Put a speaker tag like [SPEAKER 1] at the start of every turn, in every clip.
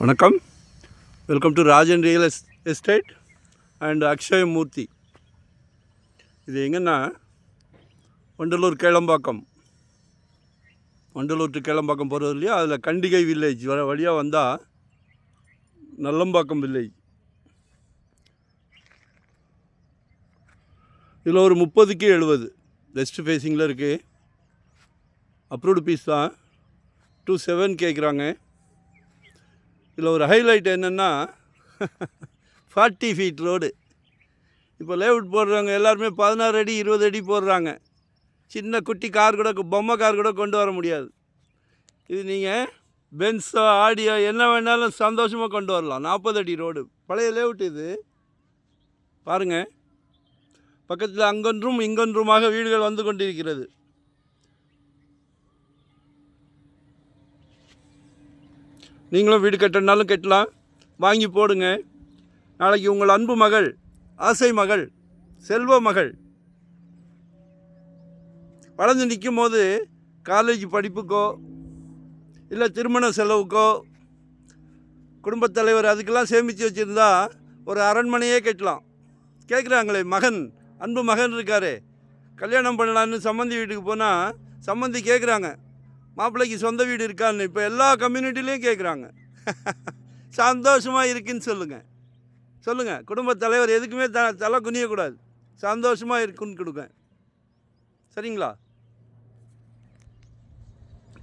[SPEAKER 1] வணக்கம். Welcome to Rajan real estate and Akshaya Murthy. இது எங்கன்னா வண்டலூர் கேளம்பாக்கம் டு கேளம்பாக்கம் போகிறது இல்லையா, அதில் கண்டிகை வில்லேஜ் வழியாக வந்தால் நல்லம்பாக்கம் வில்லேஜ். இதில் ஒரு 30க்கு 70 வெஸ்ட் ஃபேஸிங்கில் இருக்குது. அப்ரூவ்டு பீஸ் தான். 2.7 கேட்குறாங்க. இதில் ஒரு ஹைலைட் என்னென்னா 40 ஃபீட் ரோடு. இப்போ லேஅவுட் போடுறவங்க எல்லாருமே 16 அடி 20 அடி போடுறாங்க. சின்ன குட்டி கார் கூட, பொம்மை கார் கூட கொண்டு வர முடியாது. இது நீங்கள் பென்ஸோ ஆடியோ என்ன வேணாலும் சந்தோஷமாக கொண்டு வரலாம். 40 அடி ரோடு, பழைய லேஅவுட் இது. பாருங்கள், பக்கத்தில் அங்கொன்றும் இங்கொன்றுமாக வீடுகள் வந்து கொண்டிருக்கிறது. நீங்களும் வீடு கட்டணுனாலும் கட்டலாம், வாங்கி போடுங்க. நாளைக்கு உங்கள் அன்பு மகள், ஆசை மகள், செல்வ மகள் வளர்ந்து நிற்கும் போது காலேஜ் படிப்புக்கோ இல்லை திருமண செலவுக்கோ, குடும்பத் தலைவர் அதுக்கெல்லாம் சேமித்து வச்சுருந்தா ஒரு அரண்மனையே கட்டலாம். கேட்குறாங்களே, மகன், அன்பு மகன் இருக்கார், கல்யாணம் பண்ணலான்னு சம்மந்தி வீட்டுக்கு போனால் சம்மந்தி கேட்குறாங்க, மாப்பிள்ளைக்கு சொந்த வீடு இருக்கான்னு. இப்போ எல்லா கம்யூனிட்டிலையும் கேட்குறாங்க. சந்தோஷமாக இருக்குன்னு சொல்லுங்கள். குடும்பத் தலைவர் எதுக்குமே தலை குனியக்கூடாது. சந்தோஷமாக இருக்குன்னு கொடுங்க. சரிங்களா?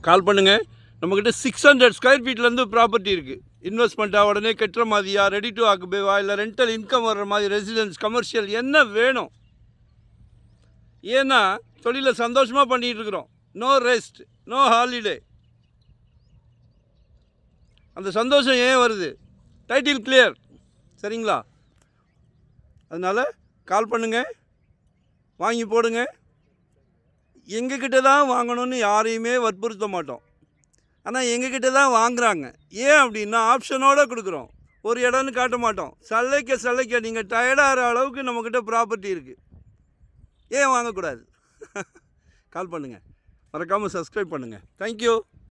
[SPEAKER 1] கால் பண்ணுங்கள். நம்மக்கிட்ட 600 ஸ்கொயர் ஃபீட்லேருந்து ப்ராப்பர்ட்டி இருக்குது. இன்வெஸ்ட்மெண்ட்டாக உடனே கட்டுற மாதிரியா, ரெடி டு ஆக்குபேவா, இல்லை ரெண்டல் இன்கம் வர்ற மாதிரி, ரெசிடென்ஸ், கமர்ஷியல், என்ன வேணும்? ஏன்னா தொழிலை சந்தோஷமாக பண்ணிகிட்டு இருக்கிறோம். No rest, no holiday. அந்த சந்தோஷம் ஏன் வருது? Title clear. சரிங்களா? அதனால் கால் பண்ணுங்கள், வாங்கி போடுங்க. எங்ககிட்ட தான் வாங்கணும்னு யாரையுமே வற்புறுத்த மாட்டோம். ஆனால் எங்ககிட்ட தான் வாங்குகிறாங்க. ஏன் அப்படின்னா ஆப்ஷனோடு கொடுக்குறோம். ஒரு இடம்னு காட்ட மாட்டோம். சல்லைக்க நீங்கள் டயர்டாகிற அளவுக்கு நம்மக்கிட்ட ப்ராப்பர்ட்டி இருக்குது. ஏன் வாங்கக்கூடாது? கால் பண்ணுங்கள். மறக்காமல் சப்ஸ்கிரைப் பண்ணுங்கள். தேங்க்யூ.